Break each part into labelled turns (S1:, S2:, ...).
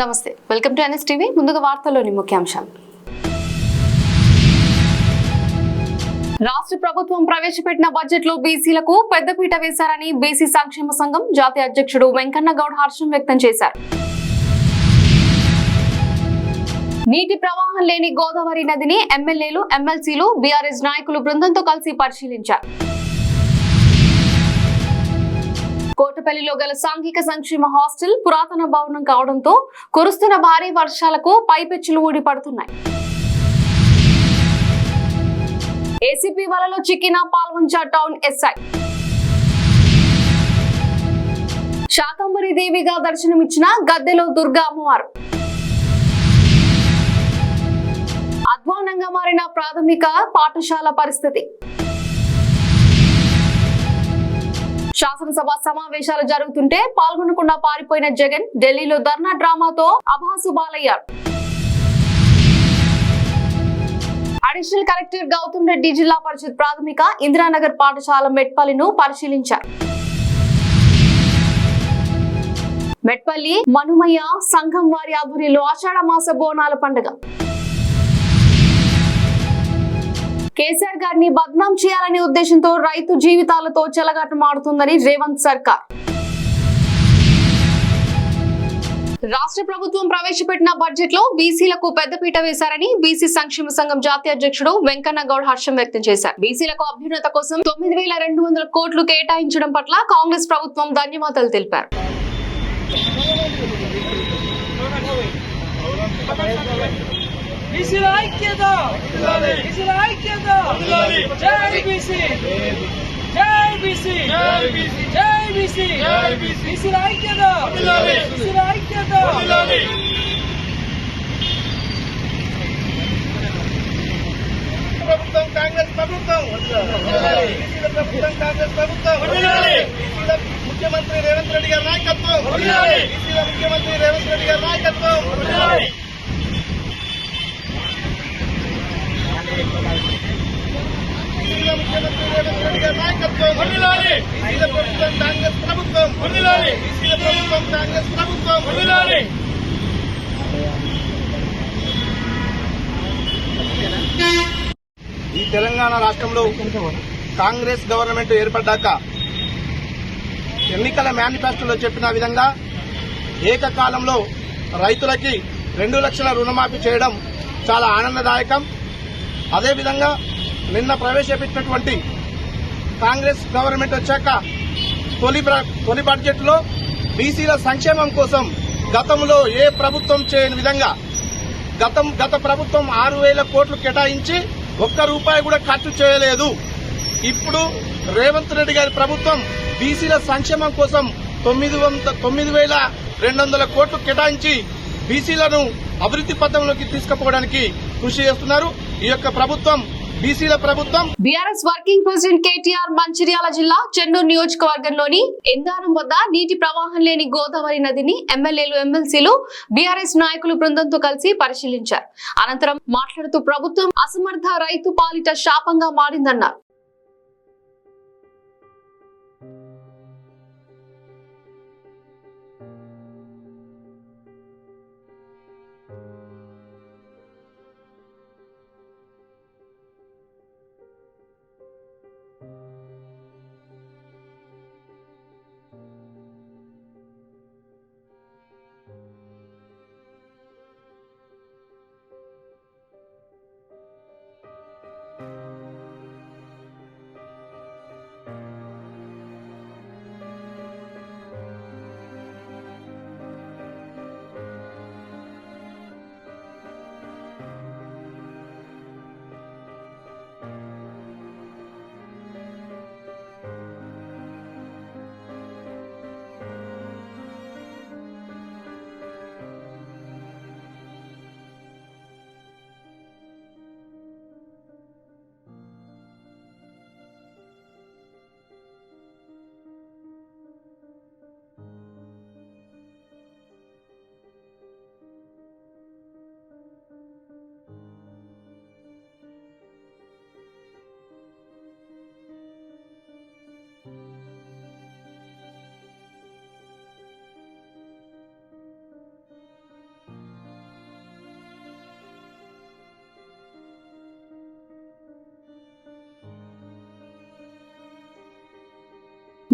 S1: నమస్తే, welcome to NS TV. ముందుగా వార్తల్లోని ముఖ్యాంశాలు. రాష్ట్ర ప్రభుత్వం ప్రవేశపెట్టిన బడ్జెట్ లో బీసీలకు పెద్దపీట వేశారని బీసీ సంక్షేమ సంఘం జాతీయ అధ్యక్షుడు వెంకన్న గౌడ్ హర్షం వ్యక్తం చేశారు. నీటి ప్రవాహం లేని గోదావరి నదిని ఎమ్మెల్యేలు, ఎమ్మెల్సీలు, బీఆర్ఎస్ నాయకులు బృందంతో కలిసి పరిశీలించారు. కోటపల్లిలో గల సాంఘిక సంక్షేమ హాస్టల్ పురాతన భవనం కావడంతో కురుస్తున్న భారీ వర్షాలకు పైపెచ్చులు ఊడిపడుతున్నాయి. ఏసీపీ వలలో చిక్కిన పాల్వంచ టౌన్ ఎస్ఐ. శాకంబరి దేవిగా దర్శనమిచ్చిన గద్దెలో దుర్గా అమ్మవారు. అధ్వానంగా మారిన ప్రాథమిక పాఠశాల పరిస్థితి. శాసనసభ సమావేశాలు జరుగుతుంటే పాల్గొనకుండా పారిపోయిన జగన్ ఢిల్లీలో ధర్నా డ్రామాతో అభాసుబాలయ్యారు. అడిషనల్ కలెక్టర్ గౌతమ్ రెడ్డి జిల్లా పరిషత్ ప్రాథమిక ఇందిరానగర్ పాఠశాల మెట్పల్లిను పరిశీలించారు. మెట్పల్లి మనుమయ్య సంఘం వారి ఆధ్వర్యంలో ఆషాఢ మాస బోనాల పండుగ. కేసీఆర్ గారిని బద్నాం చేయాలనే ఉద్దేశంతో రైతు జీవితాలతో చెలగాటమాడుతుందని రేవంత్ సర్కార్. రాష్ట్ర ప్రభుత్వం ప్రవేశపెట్టిన బడ్జెట్ లో బీసీలకు పెద్దపీట వేశారని బీసీ సంక్షేమ సంఘం జాతీయ అధ్యక్షుడు వెంకన్న గౌడ్ హర్షం వ్యక్తం చేశారు. బీసీలకు అభ్యున్నత కోసం 9,200 కోట్లు కేటాయించడం పట్ల కాంగ్రెస్ ప్రభుత్వం ధన్యవాదాలు తెలిపారు.
S2: బీసీల ఐక్యత, బీసీల ఐక్యత, జై బీసీ, జై బీసీ, జై బీసీ, బీసీల ఐక్యత, బీసీల ఐక్యత. ప్రభుత్వం కాంగ్రెస్ ప్రభుత్వం, బీసీల ప్రభుత్వం కాంగ్రెస్ ప్రభుత్వం, బీసీల ముఖ్యమంత్రి రేవంత్ రెడ్డి గారి నాయకత్వం, బీసీల ముఖ్యమంత్రి రేవంత్ రెడ్డి గారి నాయకత్వం. ముఖ్యమంత్రి రేవంత్ రెడ్డి గారి నాయకత్వం, బీసీల ప్రభుత్వం కాంగ్రెస్ ప్రభుత్వం, బీసీల ప్రభుత్వం కాంగ్రెస్ ప్రభుత్వం. ఈ తెలంగాణ రాష్ట్రంలో కాంగ్రెస్ గవర్నమెంట్ ఏర్పడ్డాక ఎన్నికల మేనిఫెస్టోలో చెప్పిన విధంగా ఏకకాలంలో రైతులకి 2 లక్షల రుణమాఫీ చేయడం చాలా ఆనందదాయకం. అదేవిధంగా నిన్న ప్రవేశపెట్టినటువంటి కాంగ్రెస్ గవర్నమెంట్ వచ్చాక తొలి బడ్జెట్ లో బీసీల సంక్షేమం కోసం గతంలో ఏ ప్రభుత్వం చేయని విధంగా గత ప్రభుత్వం 6,000 కోట్లు కేటాయించి ₹1 కూడా ఖర్చు చేయలేదు. ఇప్పుడు రేవంత్ రెడ్డి గారి ప్రభుత్వం బీసీల సంక్షేమం కోసం 9,200 కోట్లు కేటాయించి బీసీలను అభివృద్ధి పథంలోకి తీసుకుపోవడానికి కృషి చేస్తున్నారు. ఈ యొక్క ప్రభుత్వం బీసీల ప్రభుత్వం.
S1: BRS working president KTR Mancherial జిల్లా చెన్నూరు నియోజకవర్గంలోని ఎందారం వద్ద నీటి ప్రవాహం లేని గోదావరి నదిని ఎమ్మెల్యేలు, ఎమ్మెల్సీలు, బీఆర్ఎస్ నాయకులు బృందంతో కలిసి పరిశీలించారు. అనంతరం మాట్లాడుతూ ప్రభుత్వం అసమర్థ రైతు పాలిట శాపంగా మారిందన్నారు.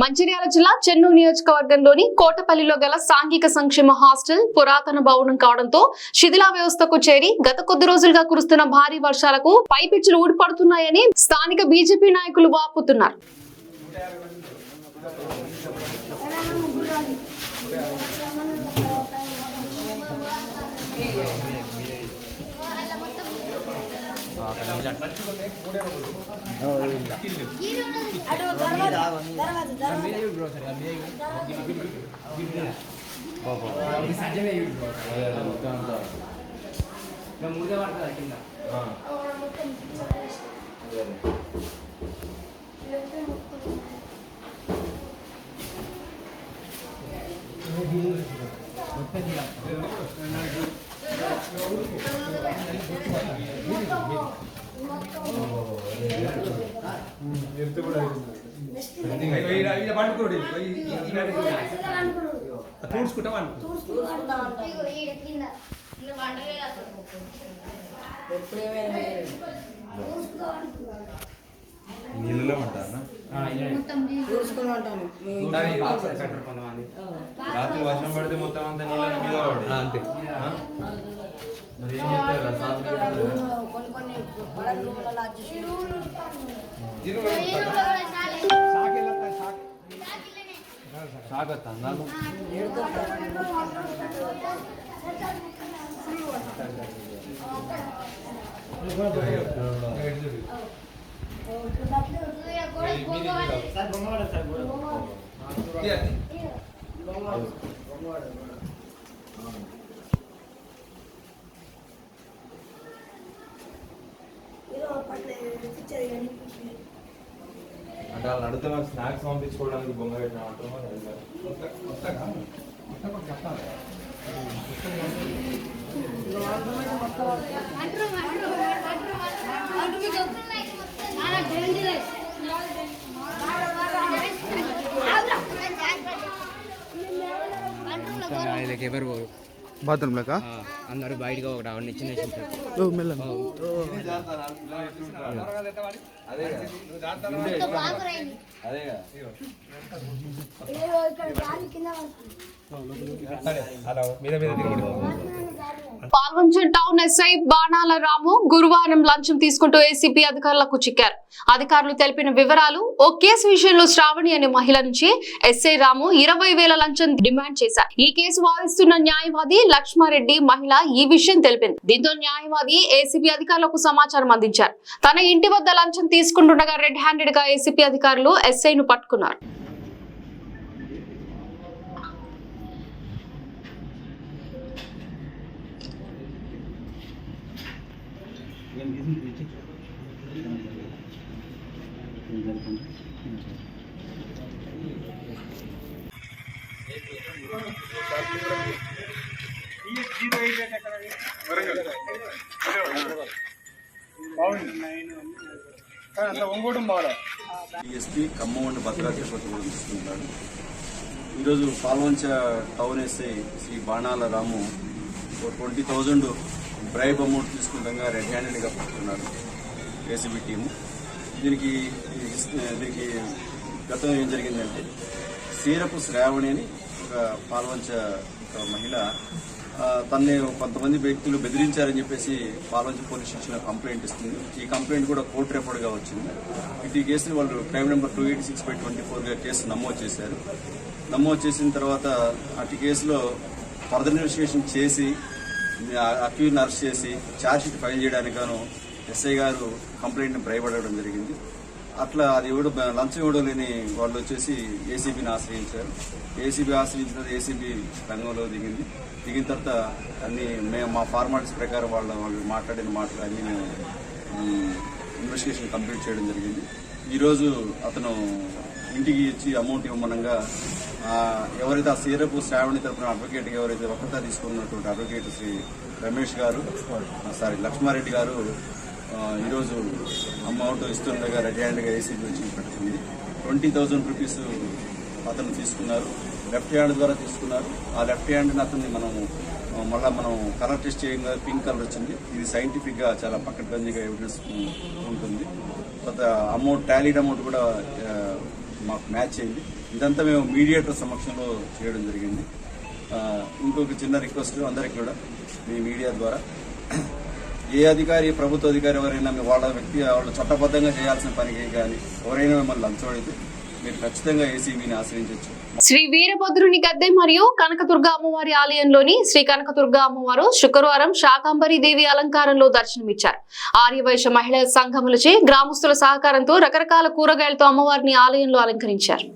S1: మంచిర్యాల జిల్లా చెన్నూరు నియోజకవర్గంలోని కోటపల్లిలో గల సాంఘిక సంక్షేమ హాస్టల్ పురాతన భవనం కావడంతో శిథిలా వ్యవస్థకు చేరి గత కొద్ది రోజులుగా కురుస్తున్న భారీ వర్షాలకు పైపిచ్చులు ఊడిపడుతున్నాయని స్థానిక బీజేపీ నాయకులు వాపోతున్నారు.
S3: నీళ్ళలో ఉంటారా? రాత్రి వర్షం పడితే మొత్తం అంతా నీళ్ళ మీద పడి అంతే. మరి ఏం చెప్తారు? అంటే వాళ్ళు అడిగితే నాకు స్నాక్స్ పంపించుకోవడానికి బొంగ పెట్టిన
S4: ఎవరు
S2: బాత్రూమ్ లెక్క
S4: అందరూ బయటగా ఒక రావడం ఇచ్చిన
S1: పాల్వంచ టౌన్ ఎస్ఐ బాణాల రాము గురువారం లంచం తీసుకుంటూ ఏసీపీ అధికారులకు చిక్కారు. అధికారులు తెలిపిన వివరాలు: ఓ కేసు విషయంలో శ్రావణి అనే మహిళ నుంచి ఎస్ఐ రాము 20,000 లంచం డిమాండ్ చేశారు. ఈ కేసు వాదిస్తున్న న్యాయవాది లక్ష్మారెడ్డి మహిళ ఈ విషయం తెలిపింది. దీంతో న్యాయవాది ఏసీపీ అధికారులకు సమాచారం అందించారు. తన ఇంటి వద్ద లంచం తీసుకుంటుండగా రెడ్ హ్యాండెడ్ గా ఏసీపీ అధికారులు ఎస్ఐను పట్టుకున్నారు.
S5: ఎస్పీ ఖమ్మం భద్రాద్రి కొత్తగూడెం తీసుకుంటున్నాడు. ఈరోజు పాల్వంచ టౌన్ ఎస్ఐ శ్రీ బాణాల రాము 20,000 బ్రైబ్ అమౌంట్ తీసుకుంటాగా రెడ్ హ్యాండెడ్గా పట్టుకున్నారు ఏసీబీ టీము. దీనికి గతం ఏం జరిగిందంటే, సీరపు శ్రావణి అని ఒక పాల్వంచ ఒక మహిళ తనని కొంతమంది వ్యక్తులు బెదిరించారని చెప్పేసి పాల్వంచ పోలీస్ స్టేషన్లో కంప్లైంట్ ఇస్తుంది. ఈ కంప్లైంట్ కూడా కోర్టు రిపోర్ట్గా వచ్చింది. ఈ కేసుని వాళ్ళు క్రైమ్ నెంబర్ 286/24గా కేసు నమోదు చేశారు. నమోదు చేసిన తర్వాత అటు కేసులో ఫర్దర్ ఇన్వెస్టిగేషన్ చేసి అక్యూజ్ని అరెస్ట్ చేసి ఛార్జ్షీట్ ఫైల్ చేయడానికి గాను ఎస్ఐ గారు కంప్లైంట్ని భయపడడం జరిగింది. అట్లా అది లంచం ఇవ్వడం లేని వాళ్ళు వచ్చేసి ఏసీబీని ఆశ్రయించారు. ఏసీబీ ఆశ్రయించిన తర్వాత ఏసీబీ రంగంలో దిగిన తర్వాత అన్ని మేము మా ఫార్మాలిటీస్ ప్రకారం వాళ్ళు మాట్లాడిన మాటలు అన్ని మేము ఇన్వెస్టిగేషన్ కంప్లీట్ చేయడం జరిగింది. ఈరోజు అతను ఇంటికి ఇచ్చి అమౌంట్ ఇవ్వమనగా ఎవరైతే ఆ సీరపు శ్రావణి తరఫున అడ్వకేట్ ఎవరైతే వక్రత తీసుకున్నటువంటి అడ్వకేట్ శ్రీ రమేష్ గారు లక్ష్మారెడ్డి గారు ఈరోజు అమౌంట్ ఇస్తుండగా రెడ్ హ్యాండ్గా ఏసీబీ వచ్చి పెట్టుకుంది. 20,000 రూపీస్ అతను తీసుకున్నారు. లెఫ్ట్ హ్యాండ్ ద్వారా తీసుకున్నారు. ఆ లెఫ్ట్ హ్యాండ్ని అతన్ని మనం కలర్ టెస్ట్ చేయగా పింక్ కలర్ వచ్చింది. ఇది సైంటిఫిక్గా చాలా పక్కడబందీగా ఎవిడెన్స్ ఉంటుంది. తర్వాత అమౌంట్ టాలీడ్ అమౌంట్ కూడా మాకు మ్యాచ్ అయింది. ఇదంతా మేము మీడియేటర్ సమక్షంలో చేయడం జరిగింది. ఇంకొక చిన్న రిక్వెస్ట్ అందరికీ కూడా మీ మీడియా ద్వారా, ఏ అధికారి, ప్రభుత్వ అధికారి ఎవరైనా వాళ్ళ చట్టబద్ధంగా చేయాల్సిన పనికి కానీ ఎవరైనా మిమ్మల్ని లంచం అడిగితే మీరు ఖచ్చితంగా ఏసీబీని ఆశ్రయించవచ్చు.
S1: శ్రీ వీరభద్రుని గద్దె మరియు కనకదుర్గ అమ్మవారి ఆలయంలోని శ్రీ కనకదుర్గ అమ్మవారు శుక్రవారం శాకాంబరి దేవి అలంకారంలో దర్శనమిచ్చారు. ఆర్యవైశ్య మహిళా సంఘములచే గ్రామస్తుల సహకారంతో రకరకాల కూరగాయలతో అమ్మవారిని ఆలయంలో అలంకరించారు.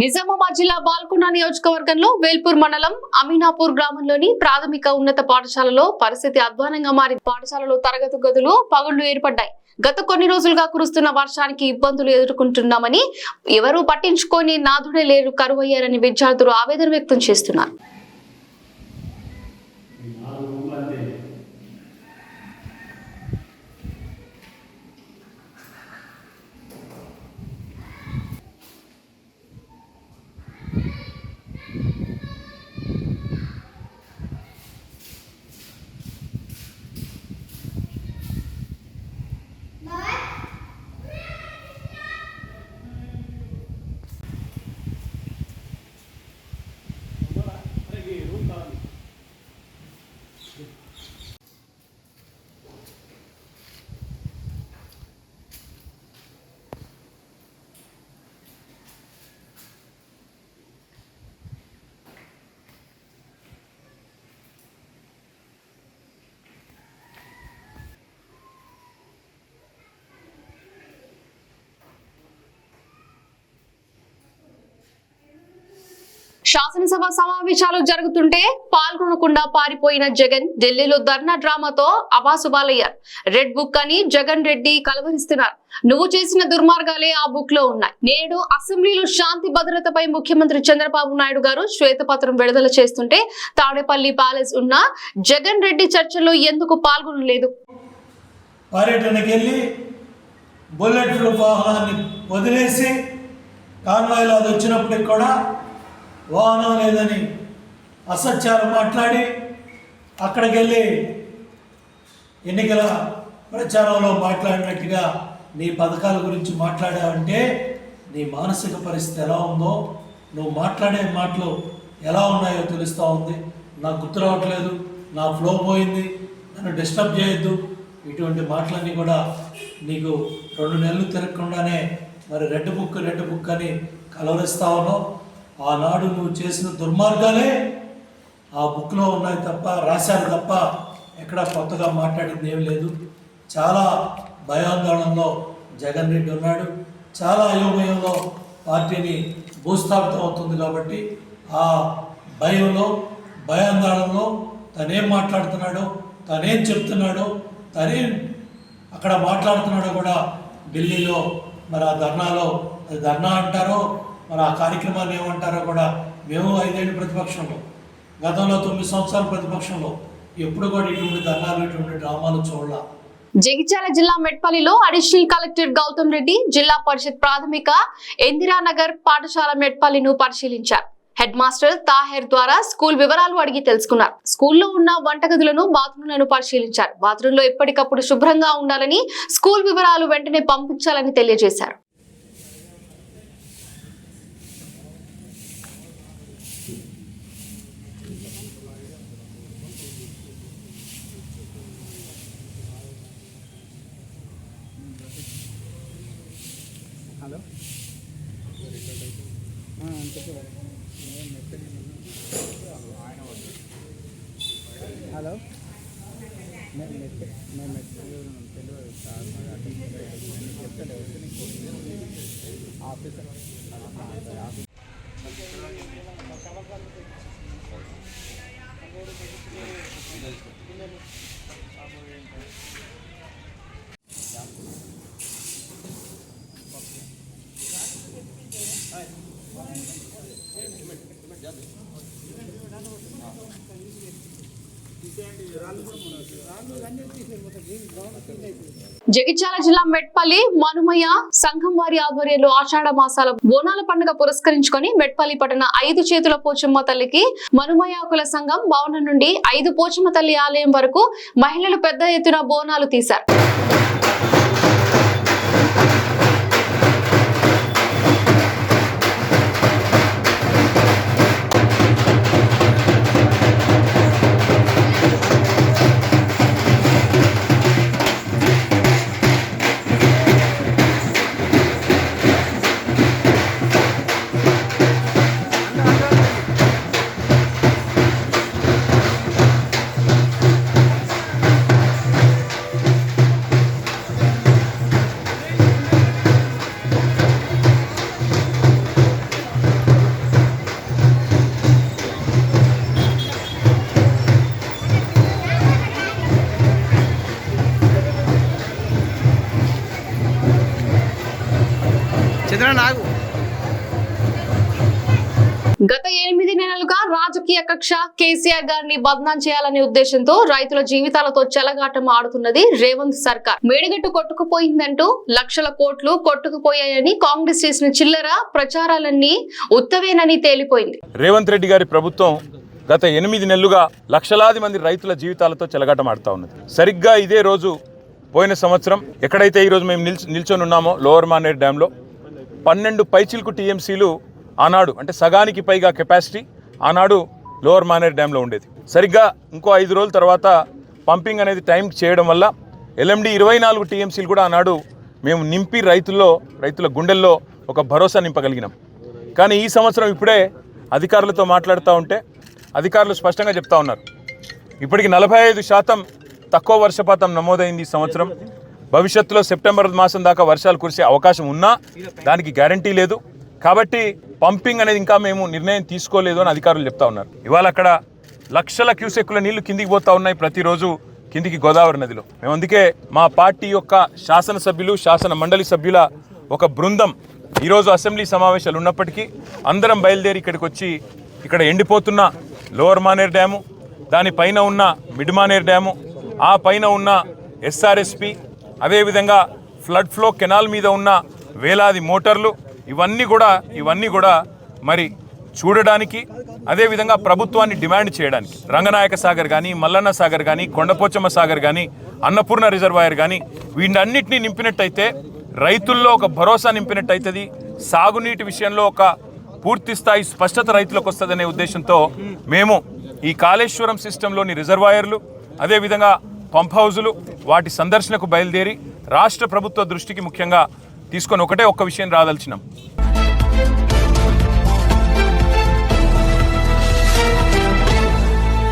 S1: నిజామాబాద్ జిల్లా బాల్కొండ నియోజకవర్గంలో వేల్పూర్ మండలం అమీనాపూర్ గ్రామంలోని ప్రాథమిక ఉన్నత పాఠశాలలో పరిస్థితి అధ్వానంగా మారి పాఠశాలలో తరగతి గదులు పగుళ్లు ఏర్పడ్డాయి. గత కొన్ని రోజులుగా కురుస్తున్న వర్షానికి ఇబ్బందులు ఎదుర్కొంటున్నామని, ఎవరూ పట్టించుకొని నాథుడే లేరు, కరువయ్యారని విద్యార్థులు ఆవేదన వ్యక్తం చేస్తున్నారు. శాసనసభ సమావేశాలు జరుగుతుంటే పాల్గొనకుండా పారిపోయిన జగన్ ఢిల్లీలో ధర్నా డ్రామాతో అబాసుబాలయ్యారు. రెడ్ బుక్ అని జగన్ రెడ్డి కలవరిస్తున్నారు. నువ్వు చేసిన దుర్మార్గాలే ఆ బుక్ లో ఉన్నాయి. నేడు అసెంబ్లీలో శాంతి భద్రతపై ముఖ్యమంత్రి చంద్రబాబు నాయుడు గారు శ్వేతపత్రం విడుదల చేస్తుంటే తాడేపల్లి ప్యాలెస్ ఉన్న జగన్ రెడ్డి చర్చల్లో ఎందుకు పాల్గొనలేదు?
S6: పర్యటనకి వెళ్ళి బుల్లెట్ ప్రూఫ్ వాహనాన్ని వదిలేసి కాన్వాయ్లో అది వచ్చినప్పటికి కూడా వాహనం లేదని అసత్యాలు మాట్లాడి అక్కడికి వెళ్ళి ఎన్నికల ప్రచారంలో మాట్లాడినట్టుగా నీ పథకాల గురించి మాట్లాడావంటే నీ మానసిక పరిస్థితి ఎలా ఉందో, నువ్వు మాట్లాడే మాటలు ఎలా ఉన్నాయో తెలుస్తూ ఉంది. నాకు గుర్తు రావట్లేదు, నా ఫ్లో పోయింది, నన్ను డిస్టర్బ్ చేయొద్దు, ఇటువంటి మాటలన్నీ కూడా నీకు 2 నెలలు తిరగకుండానే మరి రెడ్ బుక్ అని కలవరిస్తా ఉన్నావు. ఆనాడు నువ్వు చేసిన దుర్మార్గాలే ఆ బుక్లో ఉన్నాయి తప్ప, రాశారు తప్ప ఎక్కడ కొత్తగా మాట్లాడింది ఏం లేదు. చాలా భయాందోళనలో జగన్ రెడ్డి ఉన్నాడు. చాలా అయోమయంలో పార్టీని భూస్థాపితం అవుతుంది. కాబట్టి ఆ భయంలో, భయాందోళనలో తనేం మాట్లాడుతున్నాడో, తనేం చెప్తున్నాడో, తనేం అక్కడ మాట్లాడుతున్నాడో కూడా ఢిల్లీలో మరి ఆ ధర్నాలో, అది ధర్నా అంటారో మరి ఆ కార్యక్రమాన్ని ఏమంటారో కూడా మేము 5 ఏళ్ళు ప్రతిపక్షంలో, గతంలో 9 సంవత్సరాలు ప్రతిపక్షంలో ఎప్పుడు కూడా ఇటువంటి ధర్నాలు, ఇటువంటి డ్రామాలు చూడాల.
S1: జగిత్యాల జిల్లా మెట్పల్లిలో అడిషనల్ కలెక్టర్ గౌతమ్ రెడ్డి జిల్లా పరిషత్ ప్రాథమిక ఇందిరానగర్ పాఠశాల మెట్పల్లిను పరిశీలించారు. హెడ్ మాస్టర్ తాహెర్ ద్వారా స్కూల్ వివరాలు అడిగి తెలుసుకున్నారు. స్కూల్లో ఉన్న వంటగదులను, బాత్రూంలను పరిశీలించారు. బాత్రూంలో ఎప్పటికప్పుడు శుభ్రంగా ఉండాలని, స్కూల్ వివరాలు వెంటనే పంపించాలని తెలియజేశారు. జగిత్యాల జిల్లా మెట్పల్లి మనుమయ్య సంఘం వారి ఆధ్వర్యంలో ఆషాఢ మాసాల బోనాల పండుగ పురస్కరించుకొని మెట్పల్లి పట్టణ 5 చేతుల పోచమ్మ తల్లికి మనుమయాకుల సంఘం భవనం నుండి 5 పోచమ్మ తల్లి ఆలయం వరకు మహిళలు పెద్ద ఎత్తున బోనాలు తీశారు. గత 8 నెలలుగా రాజకీయ కక్ష కేసీఆర్ గారిని బద్నాం చేయాలనే ఉద్దేశంతో రైతుల జీవితాలతో చెలగాటం ఆడుతున్నది రేవంత్ సర్కార్. మేడిగట్టు కొట్టుకుపోయిందంటూ లక్షల కోట్లు కొట్టుకుపోయాయని కాంగ్రెస్ చేసిన చిల్లర ప్రచారాలన్నీ ఉత్తవేనని తేలిపోయింది.
S7: రేవంత్ రెడ్డి గారి ప్రభుత్వం గత 8 నెలలుగా లక్షలాది మంది రైతుల జీవితాలతో చెలగాటం ఆడుతూ ఉన్నది. సరిగ్గా ఇదే రోజు పోయిన సంవత్సరం ఎక్కడైతే ఈరోజు మేము నిల్చొని ఉన్నామో లోవర్ మానేర్ డ్యాంలో 12 పైచిల్కు టీఎంసీలు ఆనాడు అంటే సగానికి పైగా కెపాసిటీ ఆనాడు లోవర్ మానేర్ డ్యాంలో ఉండేది. సరిగ్గా ఇంకో 5 రోజుల తర్వాత పంపింగ్ అనేది టైంకి చేయడం వల్ల ఎల్ఎండి 24 టీఎంసీలు కూడా ఆనాడు మేము నింపి రైతుల గుండెల్లో ఒక భరోసా నింపగలిగినాం. కానీ ఈ సంవత్సరం ఇప్పుడే అధికారులతో మాట్లాడుతూ ఉంటే అధికారులు స్పష్టంగా చెప్తా ఉన్నారు, ఇప్పటికి 45% తక్కువ వర్షపాతం నమోదైంది ఈ సంవత్సరం. భవిష్యత్తులో సెప్టెంబర్ మాసం దాకా వర్షాలు కురిసే అవకాశం ఉన్నా దానికి గ్యారంటీ లేదు. కాబట్టి పంపింగ్ అనేది ఇంకా మేము నిర్ణయం తీసుకోలేదు అని అధికారులు చెప్తా ఉన్నారు. ఇవాళ అక్కడ లక్షల క్యూసెక్కుల నీళ్లు కిందికి పోతా ఉన్నాయి ప్రతిరోజు కిందికి గోదావరి నదిలో. మేము అందుకే మా పార్టీ యొక్క శాసనసభ్యులు శాసన మండలి సభ్యుల ఒక బృందం ఈరోజు అసెంబ్లీ సమావేశాలు ఉన్నప్పటికీ అందరం బయలుదేరి ఇక్కడికి వచ్చి ఇక్కడ ఎండిపోతున్న లోవర్ మానేర్ డ్యాము, దానిపైన ఉన్న మిడ్ మానేర్ డ్యాము, ఆ పైన ఉన్న ఎస్ఆర్ఎస్పి, అదేవిధంగా ఫ్లడ్ ఫ్లో కెనాల్ మీద ఉన్న వేలాది మోటార్లు ఇవన్నీ కూడా మరి చూడడానికి, అదేవిధంగా ప్రభుత్వాన్ని డిమాండ్ చేయడానికి రంగనాయక సాగర్ కానీ, మల్లన్న సాగర్ కానీ, కొండపోచమ్మ సాగర్ కానీ, అన్నపూర్ణ రిజర్వాయర్ కానీ వీటన్నిటినీ నింపినట్టయితే రైతుల్లో ఒక భరోసా నింపినట్టయితుంది. సాగునీటి విషయంలో ఒక పూర్తి స్థాయి స్పష్టత రైతులకు వస్తుందనే ఉద్దేశంతో మేము ఈ కాళేశ్వరం సిస్టంలోని రిజర్వాయర్లు, అదేవిధంగా పంప్ హౌజులు వాటి సందర్శనకు బయలుదేరి రాష్ట్ర ప్రభుత్వ దృష్టికి ముఖ్యంగా తీసుకొని ఒక్క విషయం రాదలిచినాం.